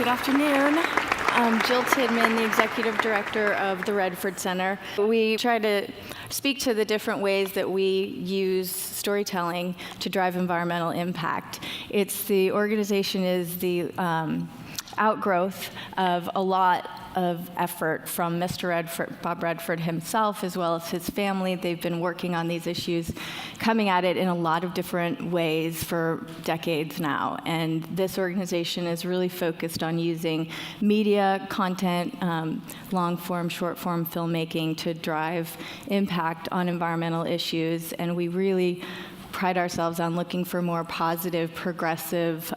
Good afternoon. I'm Jill Tidman, the Executive Director of the Redford Center. We try to speak to the different ways that we use storytelling to drive environmental impact. The organization is the outgrowth of a lot of effort from Mr. Redford, Bob Redford himself, as well as his family. They've been working on these issues, coming at it in a lot of different ways for decades now. And this organization is really focused on using media, content, long-form, short-form filmmaking to drive impact on environmental issues. And we really pride ourselves on looking for more positive, progressive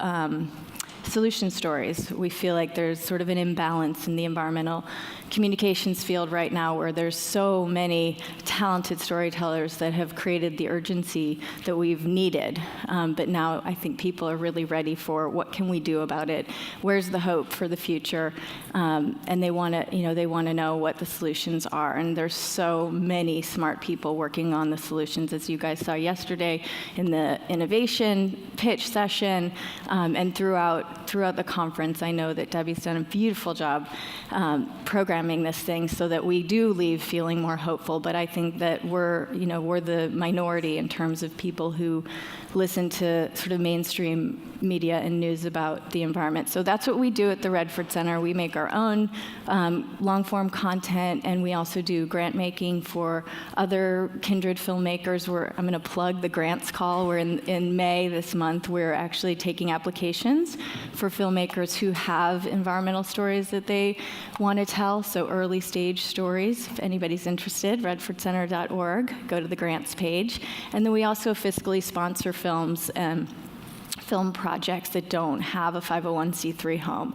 solution stories. We feel like there's sort of an imbalance in the environmental communications field right now, where there's so many talented storytellers that have created the urgency that we've needed. But now I think people are really ready for what can we do about it? Where's the hope for the future? And they want to know what the solutions are. And there's so many smart people working on the solutions, as you guys saw yesterday in the innovation pitch session, and throughout the conference. I know that Debbie's done a beautiful job programming this thing so that we do leave feeling more hopeful. But I think that we're the minority in terms of people who listen to sort of mainstream media and news about the environment. So that's what we do at the Redford Center. We make our own long-form content, and we also do grant making for other kindred filmmakers. I'm going to plug the grants call. We're in May this month. We're actually taking applications for filmmakers who have environmental stories that they want to tell, so early stage stories. If anybody's interested, redfordcenter.org, go to the grants page. And then we also fiscally sponsor films and film projects that don't have a 501c3 home.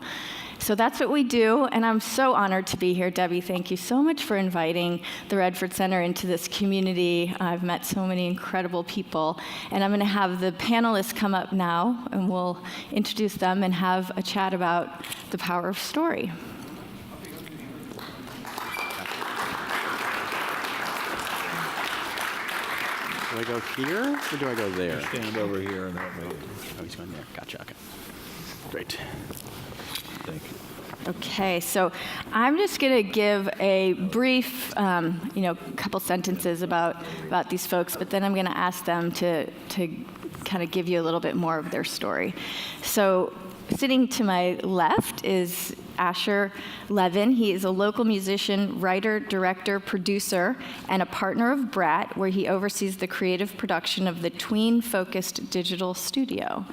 So that's what we do, and I'm so honored to be here. Debbie, thank you so much for inviting the Redford Center into this community. I've met so many incredible people, and I'm going to have the panelists come up now, and we'll introduce them and have a chat about the power of story. Do I go here, or do I go there? Stand over here and that way. Oh, he's going there. Gotcha, okay. Great. Thank you. Okay, so I'm just going to give a brief, couple sentences about these folks, but then I'm going to ask them to kind of give you a little bit more of their story. So sitting to my left is Asher Levin. He is a local musician, writer, director, producer, and a partner of Brat, where he oversees the creative production of the tween-focused digital studio.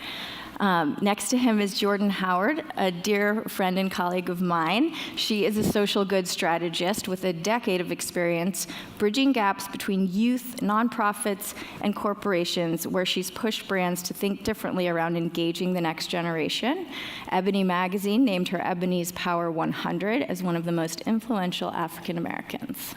Next to him is Jordan Howard, a dear friend and colleague of mine. She is a social good strategist with a decade of experience bridging gaps between youth, nonprofits, and corporations, where she's pushed brands to think differently around engaging the next generation. Ebony Magazine named her Ebony's Power 100 as one of the most influential African Americans.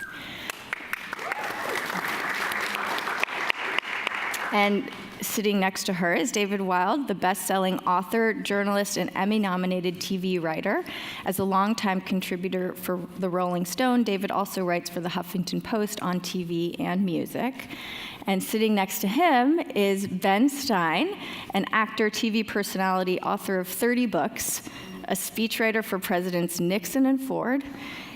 And sitting next to her is David Wild, the best-selling author, journalist, and Emmy-nominated TV writer. As a longtime contributor for The Rolling Stone, David also writes for The Huffington Post on TV and music. And sitting next to him is Ben Stein, an actor, TV personality, author of 30 books, a speechwriter for Presidents Nixon and Ford,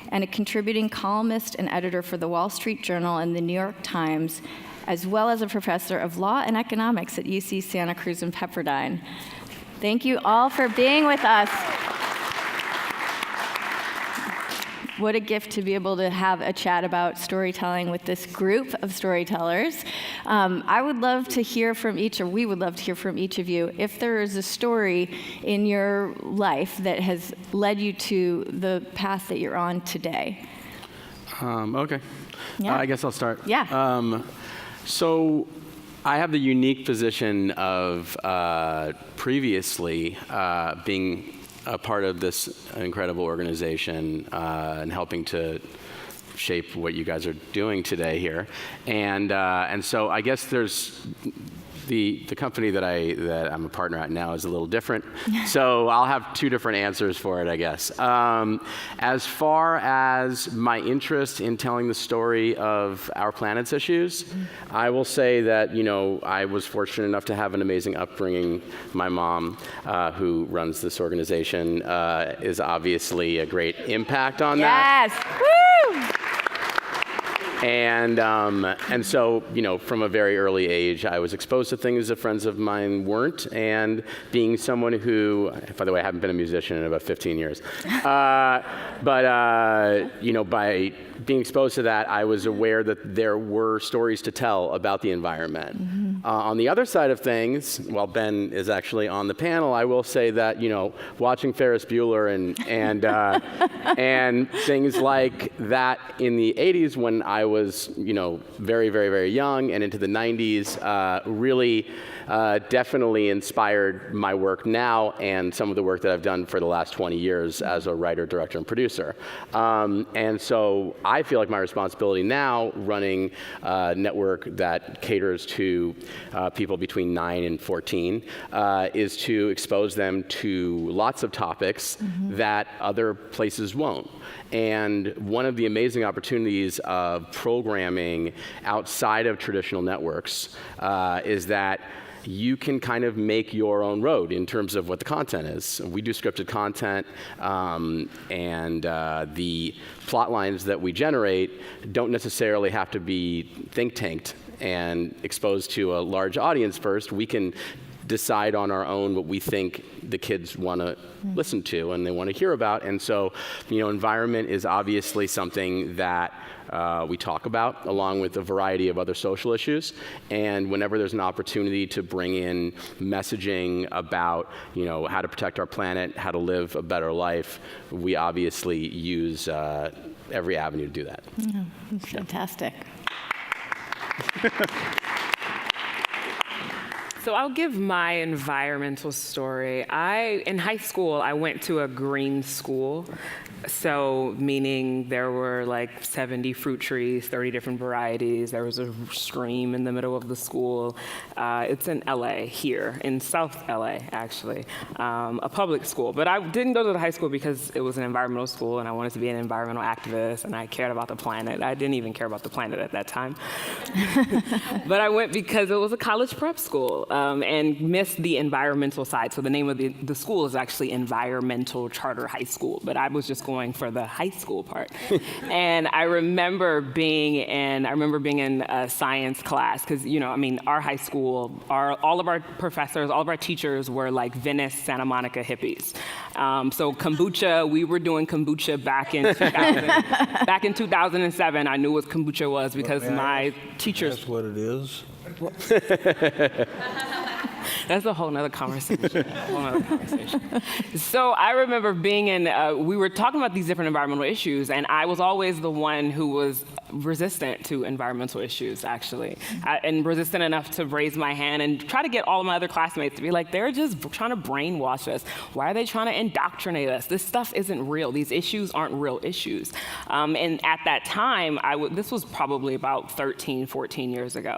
and a contributing columnist and editor for The Wall Street Journal and The New York Times, as well as a professor of law and economics at UC Santa Cruz and Pepperdine. Thank you all for being with us. What a gift to be able to have a chat about storytelling with this group of storytellers. I would love to hear from we would love to hear from each of you if there is a story in your life that has led you to the path that you're on today. Okay. Yeah. I guess I'll start. Yeah. So I have the unique position of previously being a part of this incredible organization and helping to shape what you guys are doing today here. And so I guess there's the company that I'm a partner at now is a little different, so I'll have two different answers for it, I guess. As far as my interest in telling the story of our planet's issues, I will say that, you know, I was fortunate enough to have an amazing upbringing. My mom, who runs this organization, is obviously a great impact on that. Yes. Woo! And so, you know, from a very early age, I was exposed to things that friends of mine weren't, and being someone who, by the way, I haven't been a musician in about 15 years, but you know, by being exposed to that, I was aware that there were stories to tell about the environment. On the other side of things, while Ben is actually on the panel, I will say that, you know, watching Ferris Bueller and things like that in the 80s when I was, you know, very, very, very young and into the 90s, really definitely inspired my work now and some of the work that I've done for the last 20 years as a writer, director, and producer. And so I feel like my responsibility now, running a network that caters to people between 9 and 14, is to expose them to lots of topics that other places won't. And one of the amazing opportunities of programming outside of traditional networks is that you can kind of make your own road in terms of what the content is. We do scripted content, and the plot lines that we generate don't necessarily have to be think tanked and exposed to a large audience first. We can decide on our own what we think the kids want to listen to and they want to hear about. And so, you know, environment is obviously something that we talk about, along with a variety of other social issues. And whenever there's an opportunity to bring in messaging about, you know, how to protect our planet, how to live a better life, we obviously use every avenue to do that. Yeah, that's fantastic. So I'll give my environmental story. In high school, I went to a green school. So meaning there were like 70 fruit trees, 30 different varieties. There was a stream in the middle of the school. It's in LA here, in South LA, actually, a public school. But I didn't go to the high school because it was an environmental school and I wanted to be an environmental activist and I cared about the planet. I didn't even care about the planet at that time. But I went because it was a college prep school and missed the environmental side. So the name of the school is actually Environmental Charter High School, but I was just going for the high school part. And I remember being in a science class, because, you know, I mean, our high school, all of our professors, all of our teachers were like Venice, Santa Monica hippies. So kombucha, we were doing kombucha back in 2007. I knew what kombucha was because my teachers. That's what it is. That's a whole nother conversation. So I remember being we were talking about these different environmental issues, and I was always the one who was resistant to environmental issues, actually, and resistant enough to raise my hand and try to get all of my other classmates to be like, they're just trying to brainwash us. Why are they trying to indoctrinate us? This stuff isn't real. These issues aren't real issues. And at that time, this was probably about 13, 14 years ago.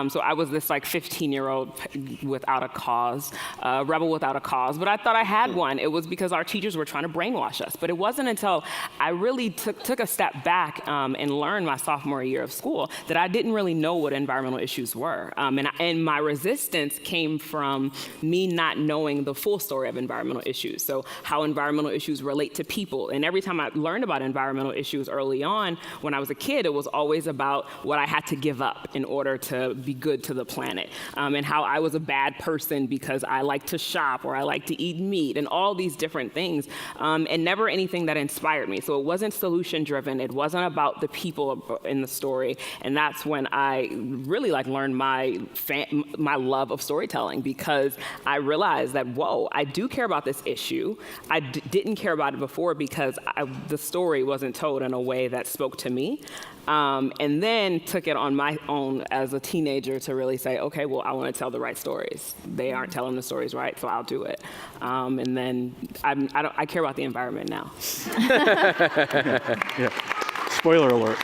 So I was this like 15-year-old without a cause, rebel without a cause, but I thought I had one. It was because our teachers were trying to brainwash us. But it wasn't until I really took a step back and learned my sophomore year of school that I didn't really know what environmental issues were. And my resistance came from me not knowing the full story of environmental issues. So how environmental issues relate to people. And every time I learned about environmental issues early on, when I was a kid, it was always about what I had to give up in order to be good to the planet. And how I was a bad person because I like to shop or I like to eat meat and all these different things. And never anything that inspired me. So it wasn't solution driven. It wasn't about the people in the story. And that's when I really learned my love of storytelling, because I realized that, whoa, I do care about this issue. I didn't care about it before because the story wasn't told in a way that spoke to me. And then took it on my own as a teenager to really say, okay, well, I want to tell the right stories. They aren't telling the stories right, so I'll do it. And then I care about the environment now. Yeah. Spoiler alert.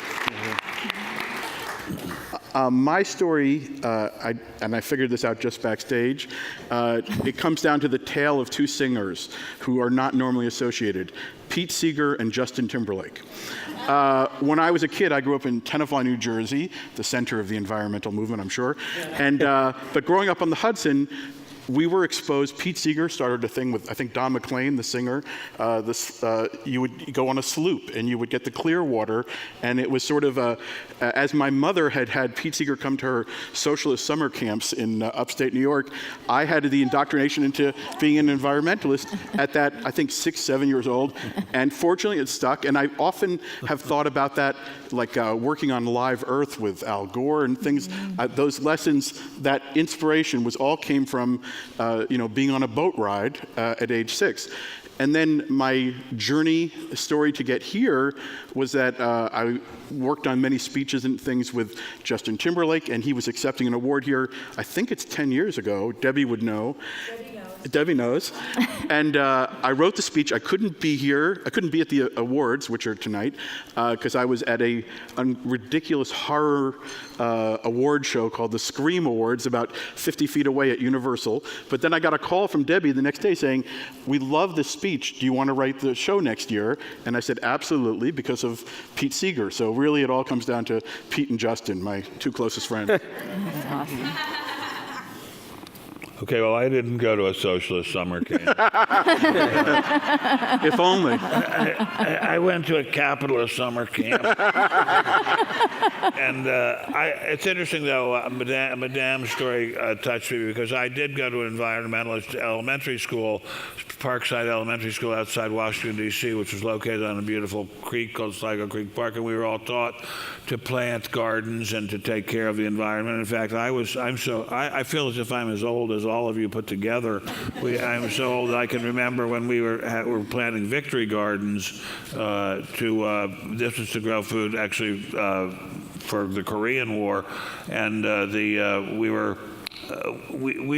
My story, I figured this out just backstage, it comes down to the tale of two singers who are not normally associated, Pete Seeger and Justin Timberlake. When I was a kid, I grew up in Tenafly, New Jersey, the center of the environmental movement, I'm sure. And but growing up on the Hudson, we were exposed. Pete Seeger started a thing with, I think, Don McLean, the singer. You would go on a sloop, and you would get the clear water, and it was sort of as my mother had Pete Seeger come to her socialist summer camps in upstate New York, I had the indoctrination into being an environmentalist at that, I think, 6, 7 years old, and fortunately it stuck, and I often have thought about that, like working on Live Earth with Al Gore and things. Those lessons, that inspiration all came from being on a boat ride at age 6. And then my journey story to get here was that I worked on many speeches and things with Justin Timberlake, and he was accepting an award here, I think it's 10 years ago. Debbie would know. Debbie knows. And I wrote the speech. I couldn't be here. I couldn't be at the awards, which are tonight, because I was at a ridiculous horror award show called the Scream Awards about 50 feet away at Universal. But then I got a call from Debbie the next day saying, "We love this speech. Do you want to write the show next year?" And I said, "Absolutely," because of Pete Seeger. So really it all comes down to Pete and Justin, my two closest friends. That's awesome. Okay, well, I didn't go to a socialist summer camp. If only. I went to a capitalist summer camp. And it's interesting, though, Madame's story touched me because I did go to an environmentalist elementary school, Parkside Elementary School outside Washington, D.C., which was located on a beautiful creek called Sligo Creek Park, and we were all taught to plant gardens and to take care of the environment. In fact, I feel as if I'm as old as all of you put together. I'm so old that I can remember when we were planting victory gardens this was to grow food actually for the Korean War, and we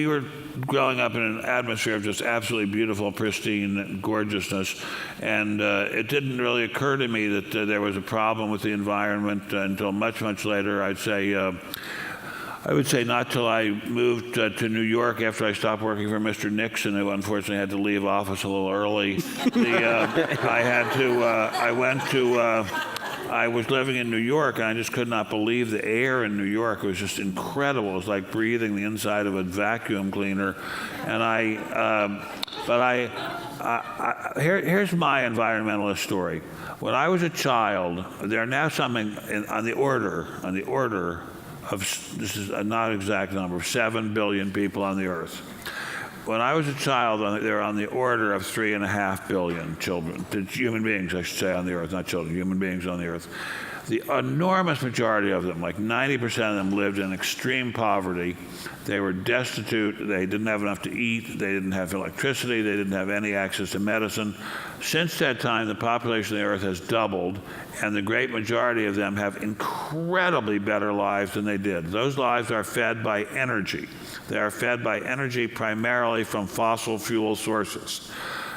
were growing up in an atmosphere of just absolutely beautiful, pristine gorgeousness, and it didn't really occur to me that there was a problem with the environment until much, much later. I would say not till I moved to New York after I stopped working for Mr. Nixon, who unfortunately had to leave office a little early. I was living in New York, and I just could not believe the air in New York. It was just incredible. It was like breathing the inside of a vacuum cleaner. And here's my environmentalist story. When I was a child, there are now something on the order of, this is a not exact number, of 7 billion people on the earth. When I was a child, they were on the order of 3.5 billion children, human beings, I should say, on the earth, not children, human beings on the earth. The enormous majority of them, like 90% of them, lived in extreme poverty. They were destitute. They didn't have enough to eat. They didn't have electricity. They didn't have any access to medicine. Since that time, the population of the earth has doubled, and the great majority of them have incredibly better lives than they did. Those lives are fed by energy. They are fed by energy primarily from fossil fuel sources.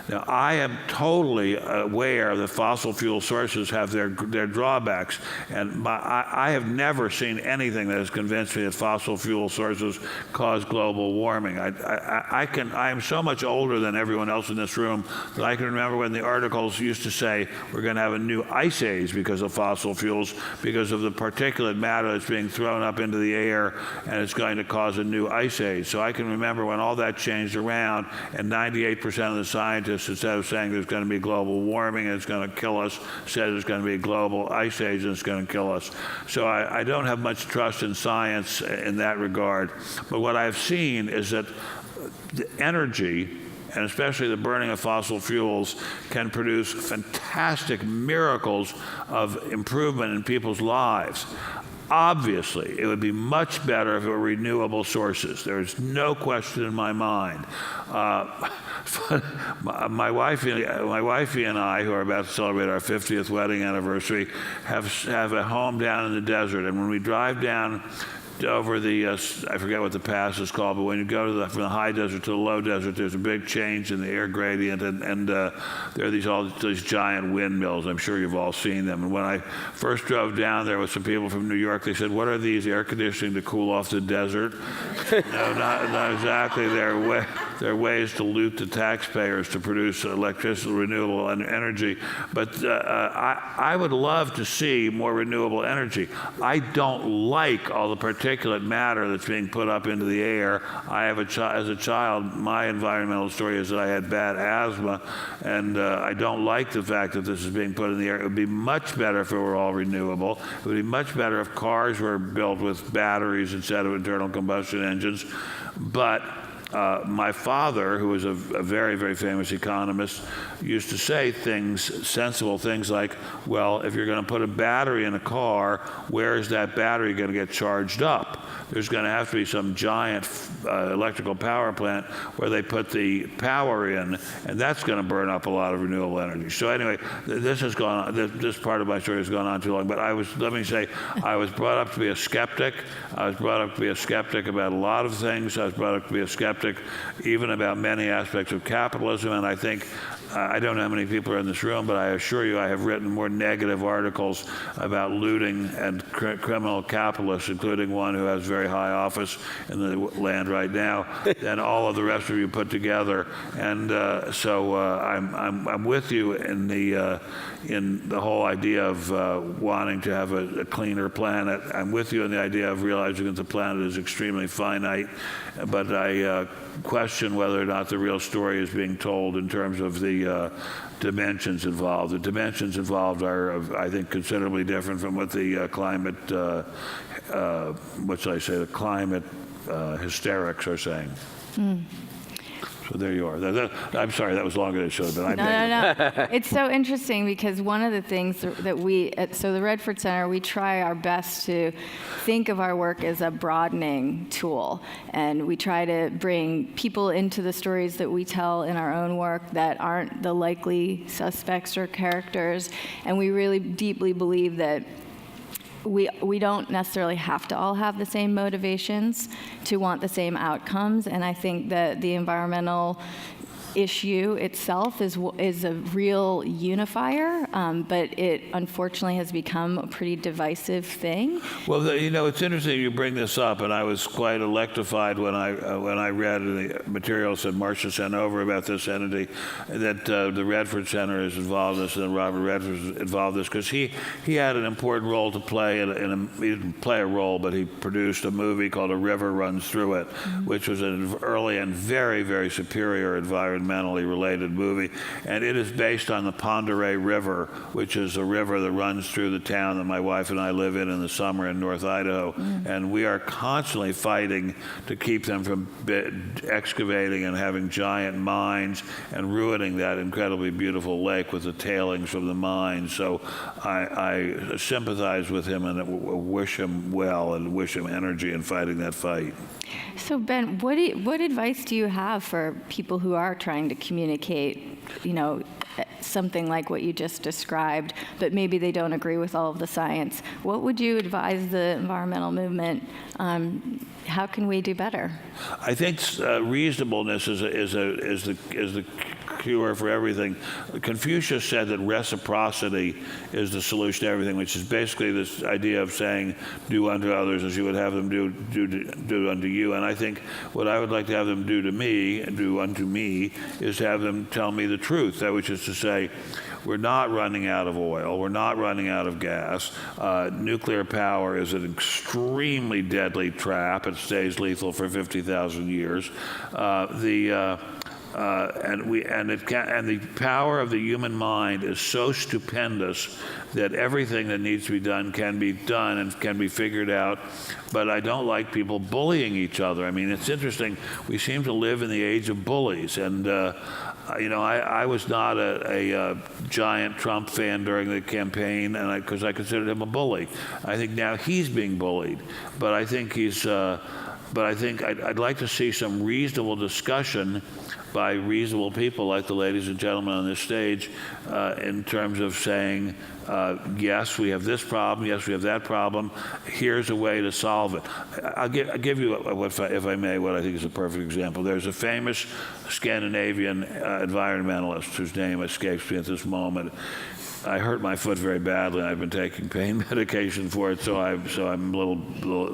Now, I am totally aware that fossil fuel sources have their drawbacks, and I have never seen anything that has convinced me that fossil fuel sources cause global warming. I am so much older than everyone else in this room that I can remember when the articles used to say we're going to have a new ice age because of fossil fuels, because of the particulate matter that's being thrown up into the air, and it's going to cause a new ice age. So I can remember when all that changed around, and 98% of the scientists, instead of saying there's going to be global warming and it's going to kill us, said there's going to be a global ice age and it's going to kill us. So I don't have much trust in science in that regard. But what I've seen is that the energy, and especially the burning of fossil fuels, can produce fantastic miracles of improvement in people's lives. Obviously, it would be much better if it were renewable sources. There's no question in my mind. My wifey and I, who are about to celebrate our 50th wedding anniversary, have a home down in the desert. And when we drive down over the, I forget what the pass is called, but when you go to from the high desert to the low desert, there's a big change in the air gradient, and there are all these giant windmills. I'm sure you've all seen them. And when I first drove down there with some people from New York, they said, "What are these, air conditioning to cool off the desert?" No, not exactly. They're ways to loot the taxpayers to produce electricity, renewable energy. But I would love to see more renewable energy. I don't like all the particulate matter that's being put up into the air. I have as a child, my environmental story is that I had bad asthma, and I don't like the fact that this is being put in the air. It would be much better if it were all renewable. It would be much better if cars were built with batteries instead of internal combustion engines. But my father, who was a very, very famous economist, used to say sensible things like, well, if you're going to put a battery in a car, where is that battery going to get charged up? There's going to have to be some giant electrical power plant where they put the power in, and that's going to burn up a lot of renewable energy. So anyway, this has gone on, this part of my story has gone on too long, but let me say, I was brought up to be a skeptic. I was brought up to be a skeptic about a lot of things. I was brought up to be a skeptic even about many aspects of capitalism, and I think, I don't know how many people are in this room, but I assure you I have written more negative articles about looting and criminal capitalists, including one who has very high office in the land right now, than all of the rest of you put together. And so I'm with you in the whole idea of wanting to have a cleaner planet. I'm with you in the idea of realizing that the planet is extremely finite, but I question whether or not the real story is being told in terms of the dimensions involved. The dimensions involved are, I think, considerably different from what the climate, what should I say, the climate hysterics are saying. So there you are. I'm sorry, that was longer than it should have been. No. It's so interesting because one of the things that we, so the Redford Center, we try our best to think of our work as a broadening tool. And we try to bring people into the stories that we tell in our own work that aren't the likely suspects or characters. And we really deeply believe that we don't necessarily have to all have the same motivations to want the same outcomes, and I think that the environmental issue itself is a real unifier, but it unfortunately has become a pretty divisive thing. Well, it's interesting you bring this up, and I was quite electrified when I read the materials that Marcia sent over about this entity, that the Redford Center is involved in this, and Robert Redford is involved in this, because he had an important role to play. He didn't play a role, but he produced a movie called A River Runs Through It, which was an early and very, very superior environmentally related movie, and it is based on the Ponderay River, which is a river that runs through the town that my wife and I live in the summer in North Idaho, and we are constantly fighting to keep them from excavating and having giant mines and ruining that incredibly beautiful lake with the tailings from the mines. So I sympathize with him and wish him well and wish him energy in fighting that fight. So Ben, what advice do you have for people who are trying to communicate, something like what you just described, but maybe they don't agree with all of the science? What would you advise the environmental movement? How can we do better? I think reasonableness is the cure for everything. Confucius said that reciprocity is the solution to everything, which is basically this idea of saying, do unto others as you would have them do unto you. And I think what I would like to have them do unto me, is have them tell me the truth, that which is to say, we're not running out of oil. We're not running out of gas. Nuclear power is an extremely deadly trap. It stays lethal for 50,000 years. And the power of the human mind is so stupendous that everything that needs to be done can be done and can be figured out. But I don't like people bullying each other. I mean, it's interesting. We seem to live in the age of bullies, and I was not a giant Trump fan during the campaign, and because I considered him a bully. I think now he's being bullied, but I think he's but I think I'd like to see some reasonable discussion by reasonable people like the ladies and gentlemen on this stage in terms of saying, yes, we have this problem, yes, we have that problem, here's a way to solve it. I'll give you, if I may, what I think is a perfect example. There's a famous Scandinavian environmentalist whose name escapes me at this moment. I hurt my foot very badly, and I've been taking pain medication for it, so I'm a little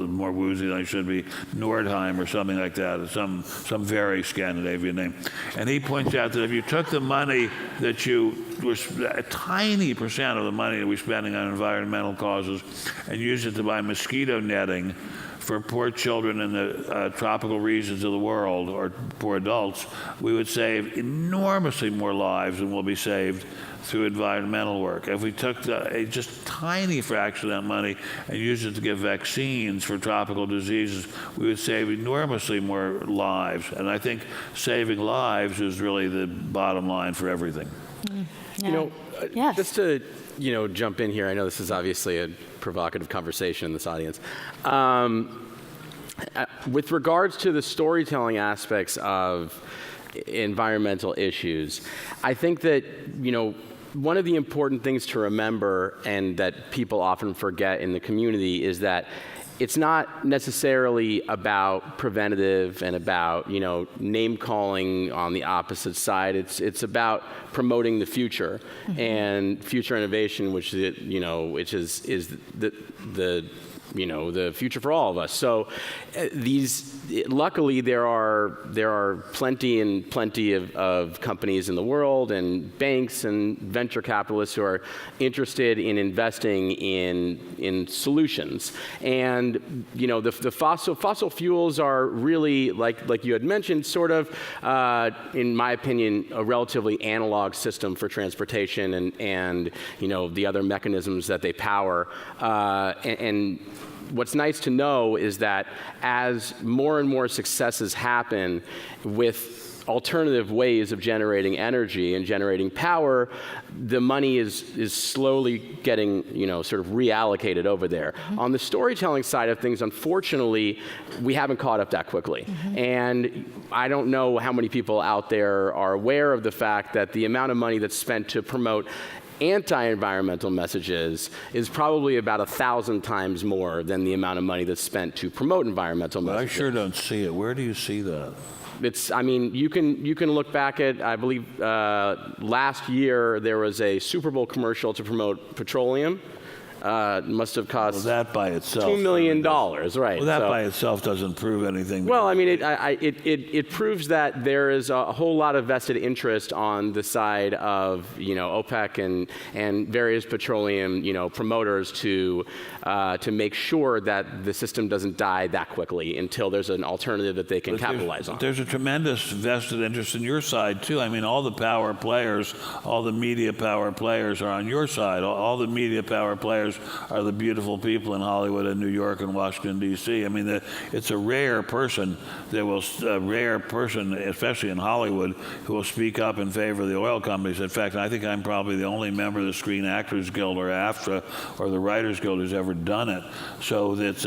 more woozy than I should be. Nordheim or something like that, some very Scandinavian name. And he points out that if you took the money that a tiny percent of the money that we're spending on environmental causes and used it to buy mosquito netting for poor children in the tropical regions of the world, or poor adults, we would save enormously more lives than will be saved through environmental work. If we took a just tiny fraction of that money and used it to give vaccines for tropical diseases, we would save enormously more lives. And I think saving lives is really the bottom line for everything. You know, Yes. just to, jump in here, I know this is obviously a provocative conversation in this audience. With regards to the storytelling aspects of environmental issues, I think that, one of the important things to remember, and that people often forget in the community, is that it's not necessarily about preventative and about, name calling on the opposite side. It's about promoting the future and future innovation, which is the future for all of us. So luckily there are plenty of companies in the world, and banks and venture capitalists who are interested in investing in solutions. And the fossil fuels are really, like you had mentioned, sort of in my opinion, a relatively analog system for transportation and the other mechanisms that they power. And what's nice to know is that as more and more successes happen with alternative ways of generating energy and generating power, the money is slowly getting, sort of reallocated over there. On the storytelling side of things, unfortunately, we haven't caught up that quickly. And I don't know how many people out there are aware of the fact that the amount of money that's spent to promote anti-environmental messages is probably about 1,000 times more than the amount of money that's spent to promote environmental messages. I sure don't see it. Where do you see that? You can look back at, I believe, last year there was a Super Bowl commercial to promote petroleum. Must have cost that by itself $2 million, right? Well, that by itself doesn't prove anything. Well, it proves that there is a whole lot of vested interest on the side of OPEC and various petroleum promoters to make sure that the system doesn't die that quickly until there's an alternative that they can capitalize on. There's a tremendous vested interest in your side too. All the power players, all the media power players are on your side. All the media power players are the beautiful people in Hollywood and New York and Washington, D.C. It's a rare person, especially in Hollywood, who will speak up in favor of the oil companies. In fact, I think I'm probably the only member of the Screen Actors Guild or AFTRA or the Writers Guild who's ever done it. So it's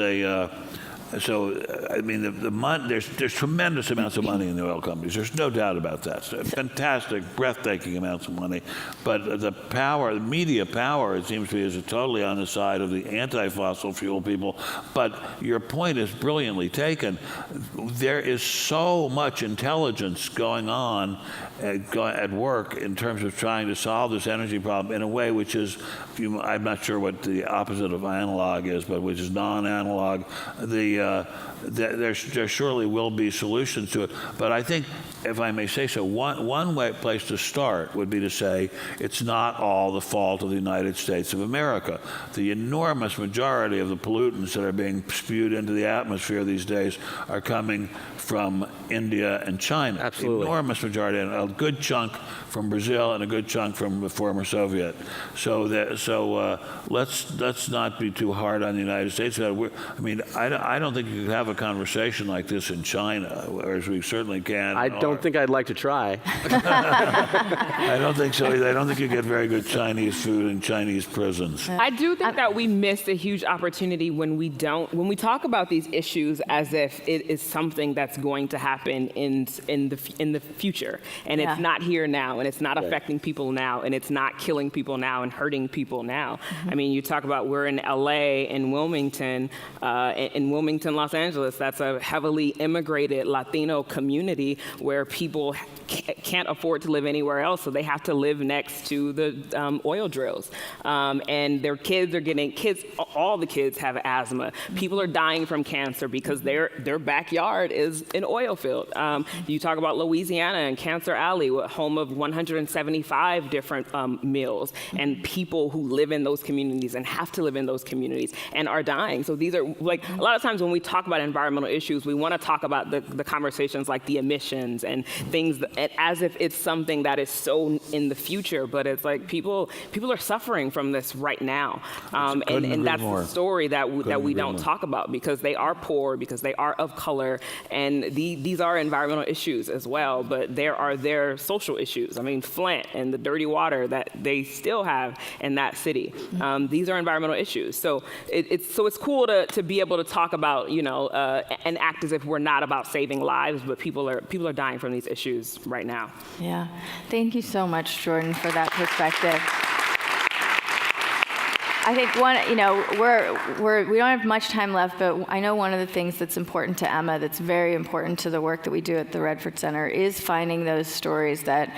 there's tremendous amounts of money in the oil companies. There's no doubt about that. Fantastic, breathtaking amounts of money. But the media power, it seems to me, is totally on the side of the anti-fossil fuel people. But your point is brilliantly taken. There is so much intelligence going on at work in terms of trying to solve this energy problem in a way which is, I'm not sure what the opposite of analog is, but which is non-analog. There surely will be solutions to it. But I think, if I may say so, one place to start would be to say it's not all the fault of the United States of America. The enormous majority of the pollutants that are being spewed into the atmosphere these days are coming from India and China. Absolutely. Enormous majority, and a good chunk from Brazil and a good chunk from the former Soviet. So let's not be too hard on the United States. I don't don't think you could have a conversation like this in China, whereas we certainly can. I don't think I'd like to try. I don't think so either. I don't think you get very good Chinese food in Chinese prisons. I do think that we miss a huge opportunity when we talk about these issues as if it is something that's going to happen in the future, and it's not here now, and it's not affecting people now, and it's not killing people now and hurting people now. I mean, you talk about we're in LA, in Wilmington, Los Angeles. That's a heavily immigrated Latino community where people can't afford to live anywhere else, so they have to live next to the oil drills. And their kids are all the kids have asthma. People are dying from cancer because their backyard is an oil field. You talk about Louisiana and Cancer Alley, home of 175 different mills, and people who live in those communities and have to live in those communities and are dying. So these are, like, a lot of times when we talk about environmental issues, we want to talk about the conversations like the emissions and things as if it's something that is so in the future, but it's like people are suffering from this right now. And that's the story that we don't talk about, because they are poor, because they are of color, and these are environmental issues as well, but there are their social issues. I mean, Flint and the dirty water that they still have in that city. These are environmental issues. So it's cool to be able to talk about, and act as if we're not about saving lives, but people are dying from these issues right now. Yeah. Thank you so much, Jordan, for that perspective. I think we don't have much time left, but I know one of the things that's important to Emma, that's very important to the work that we do at the Redford Center, is finding those stories that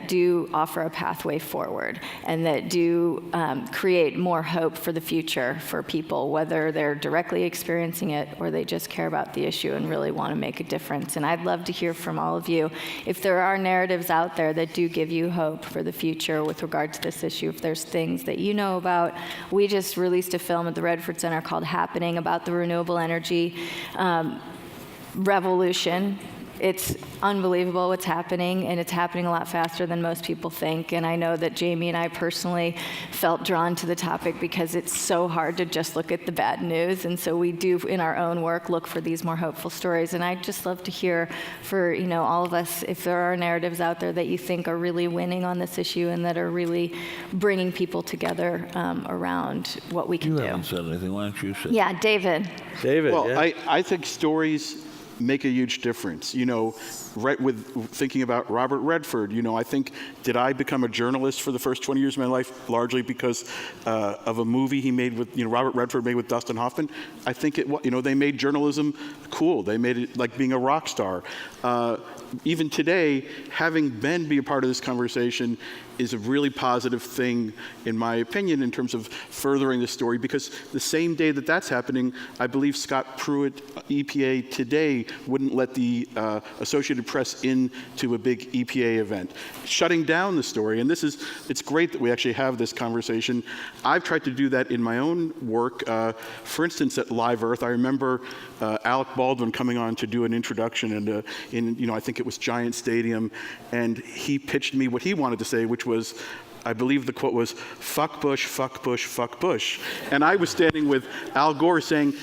do offer a pathway forward and that do create more hope for the future for people, whether they're directly experiencing it or they just care about the issue and really want to make a difference. And I'd love to hear from all of you if there are narratives out there that do give you hope for the future with regard to this issue, if there's things that you know about. We just released a film at the Redford Center called Happening, about the renewable energy revolution. It's unbelievable what's happening, and it's happening a lot faster than most people think. And I know that Jamie and I personally felt drawn to the topic because it's so hard to just look at the bad news. And so we do, in our own work, look for these more hopeful stories. And I'd just love to hear for all of us, if there are narratives out there that you think are really winning on this issue and that are really bringing people together around what we can do. You haven't said anything. Why don't you say? Yeah, David. Well, I think stories make a huge difference. Right with thinking about Robert Redford, I think, did I become a journalist for the first 20 years of my life largely because of a movie he made with, Robert Redford made with Dustin Hoffman? I think they made journalism cool. They made it like being a rock star. Even today, having Ben be a part of this conversation is a really positive thing, in my opinion, in terms of furthering the story, because the same day that that's happening, I believe Scott Pruitt, EPA today, wouldn't let the Associated Press into a big EPA event, shutting down the story. And it's great that we actually have this conversation. I've tried to do that in my own work. For instance, at Live Earth, I remember Alec Baldwin coming on to do an introduction in I think it was Giant Stadium, and he pitched me what he wanted to say, which was, I believe the quote was, "Fuck Bush, fuck Bush, fuck Bush." And I was standing with Al Gore saying,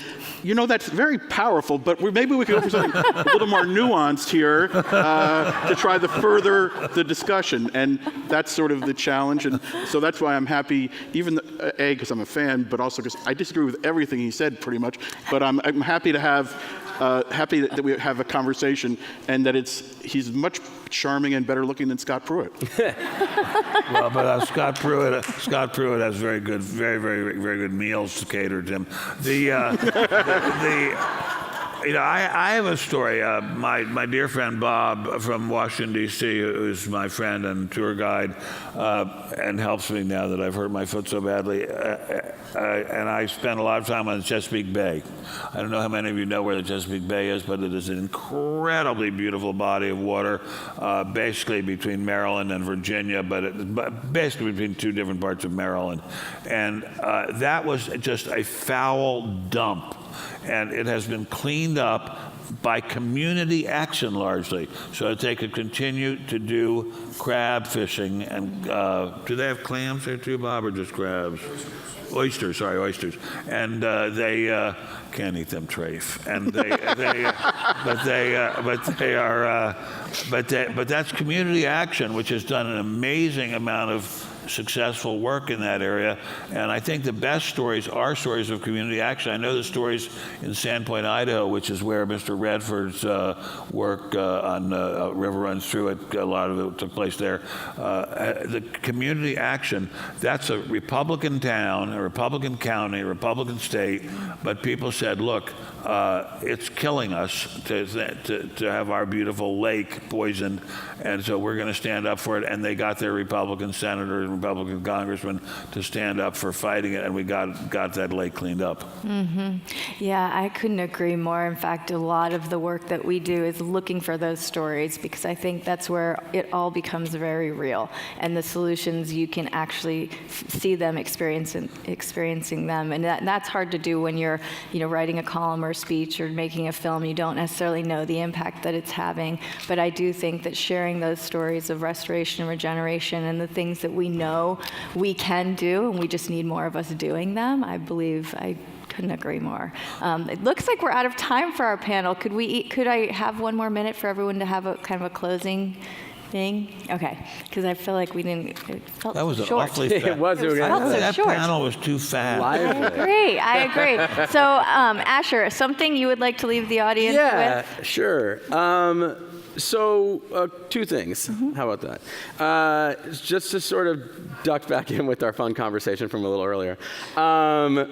that's very powerful, but maybe we could go for something a little more nuanced here to try to further the discussion. And that's sort of the challenge. And so that's why I'm happy, even because I'm a fan, but also because I disagree with everything he said pretty much. But I'm happy to have that we have a conversation, and that he's much charming and better looking than Scott Pruitt. Well, but Scott Pruitt has very good, very, very, very good meals to cater to him. I have a story. My dear friend Bob from Washington, D.C., who's my friend and tour guide, and helps me now that I've hurt my foot so badly, and I spend a lot of time on the Chesapeake Bay. I don't know how many of you know where the Chesapeake Bay is, but it is an incredibly beautiful body of water, basically between Maryland and Virginia, but basically between two different parts of Maryland. And that was just a foul dump And it has been cleaned up by community action largely, so that they could continue to do crab fishing. And do they have clams there too, Bob, or just crabs? Oysters, sorry, oysters. And they can't eat them, Trafe. And but that's community action, which has done an amazing amount of successful work in that area. And I think the best stories are stories of community action. I know the stories in Sandpoint, Idaho, which is where Mr. Redford's work on River Runs Through It, a lot of it took place there. The community action, that's a Republican town, a Republican county, a Republican state, but people said, look, it's killing us to have our beautiful lake poisoned, and so we're going to stand up for it. And they got their Republican senator and Republican congressman to stand up for fighting it, and we got that lake cleaned up. Mm-hmm. Yeah, I couldn't agree more. In fact, a lot of the work that we do is looking for those stories, because I think that's where it all becomes very real, and the solutions, you can actually see them, experiencing them, and that's hard to do when you're writing a column or a speech or making a film. You don't necessarily know the impact that it's having, but I do think that sharing those stories of restoration and regeneration and the things that we know we can do, and we just need more of us doing them, I believe I couldn't agree more. It looks like we're out of time for our panel. Could I have one more minute for everyone to have a kind of a closing thing? Okay, because I feel like we didn't. It felt That was so an short. awfully fast. It was. That short. panel was too fast. I agree. So, Asher, something you would like to leave the audience Yeah, with? sure. So two things. How about that? Just to sort of duck back in with our fun conversation from a little earlier. The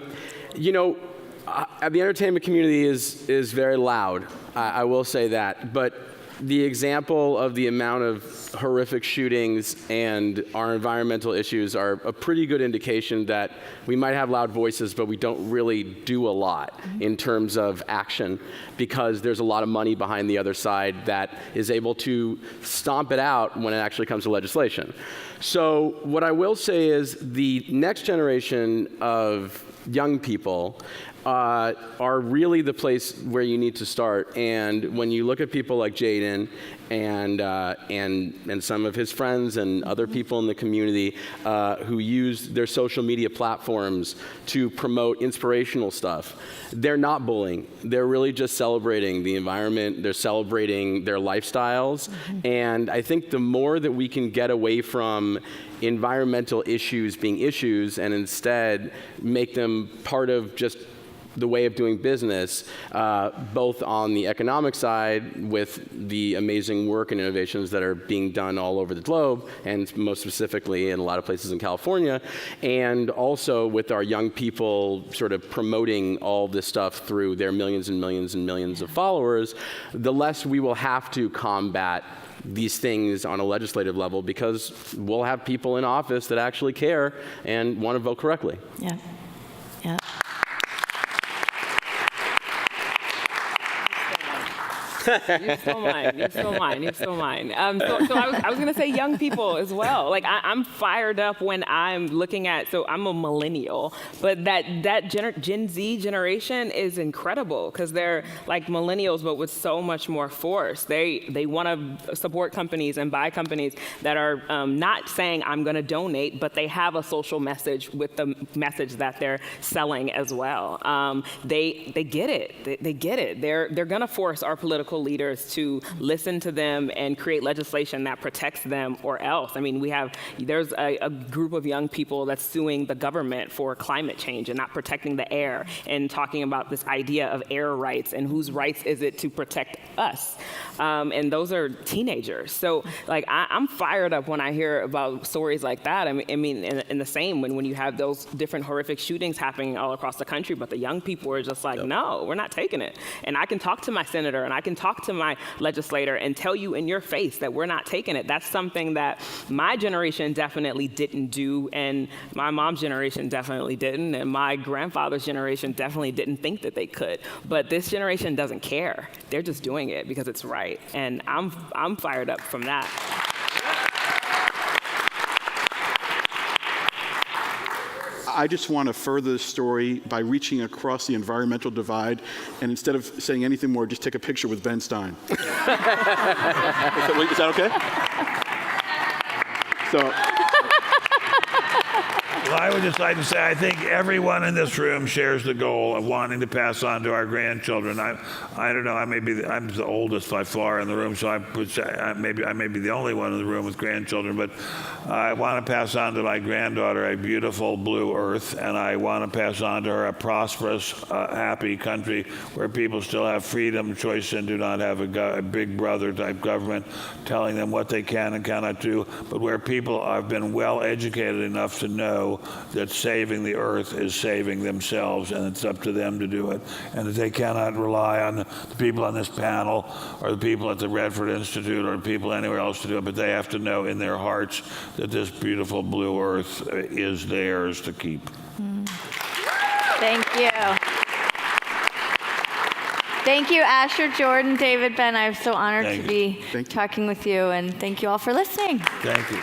entertainment community is very loud. I will say that. But the example of the amount of horrific shootings and our environmental issues are a pretty good indication that we might have loud voices, but we don't really do a lot in terms of action, because there's a lot of money behind the other side that is able to stomp it out when it actually comes to legislation. So what I will say is the next generation of young people are really the place where you need to start. And when you look at people like Jaden and some of his friends and other people in the community who use their social media platforms to promote inspirational stuff, they're not bullying. They're really just celebrating the environment. They're celebrating their lifestyles. And I think the more that we can get away from environmental issues being issues and instead make them part of just the way of doing business, both on the economic side with the amazing work and innovations that are being done all over the globe, and most specifically in a lot of places in California, and also with our young people sort of promoting all this stuff through their millions and millions and millions of followers, the less we will have to combat these things on a legislative level, because we'll have people in office that actually care and want to vote correctly. Yeah. Yeah. You stole mine. So I was going to say young people as well. Like I'm fired up when I'm looking at, so I'm a millennial, but that Gen Z generation is incredible, because they're like millennials, but with so much more force. They want to support companies and buy companies that are not saying I'm going to donate, but they have a social message with the message that they're selling as well. They get it. They get it. They're going to force our political leaders to listen to them and create legislation that protects them, or else. I mean, there's a group of young people that's suing the government for climate change and not protecting the air, and talking about this idea of air rights and whose rights is it to protect us. And those are teenagers. So like I'm fired up when I hear about stories like that. I mean, and the same when you have those different horrific shootings happening all across the country, but the young people are just like, no, we're not taking it. And I can talk to my senator and I can talk to my legislator and tell you in your face that we're not taking it. That's something that my generation definitely didn't do, and my mom's generation definitely didn't, and my grandfather's generation definitely didn't think that they could. But this generation doesn't care. They're just doing it because it's right. And I'm fired up from that. I just want to further the story by reaching across the environmental divide, and instead of saying anything more, just take a picture with Ben Stein. Is that okay? So. Well, I would just like to say I think everyone in this room shares the goal of wanting to pass on to our grandchildren. I don't know. I'm the oldest by far in the room, so I would say I may be the only one in the room with grandchildren. But I want to pass on to my granddaughter a beautiful blue earth, and I want to pass on to her a prosperous, happy country where people still have freedom, choice, and do not have a big brother type government telling them what they can and cannot do, but where people have been well educated enough to know that saving the earth is saving themselves, and it's up to them to do it, and that they cannot rely on the people on this panel or the people at the Redford Institute or people anywhere else to do it, but they have to know in their hearts that this beautiful blue earth is theirs to keep. Thank you. Thank you, Asher, Jordan, David, Ben. I'm so honored to be talking with you, and thank you all for listening. Thank you.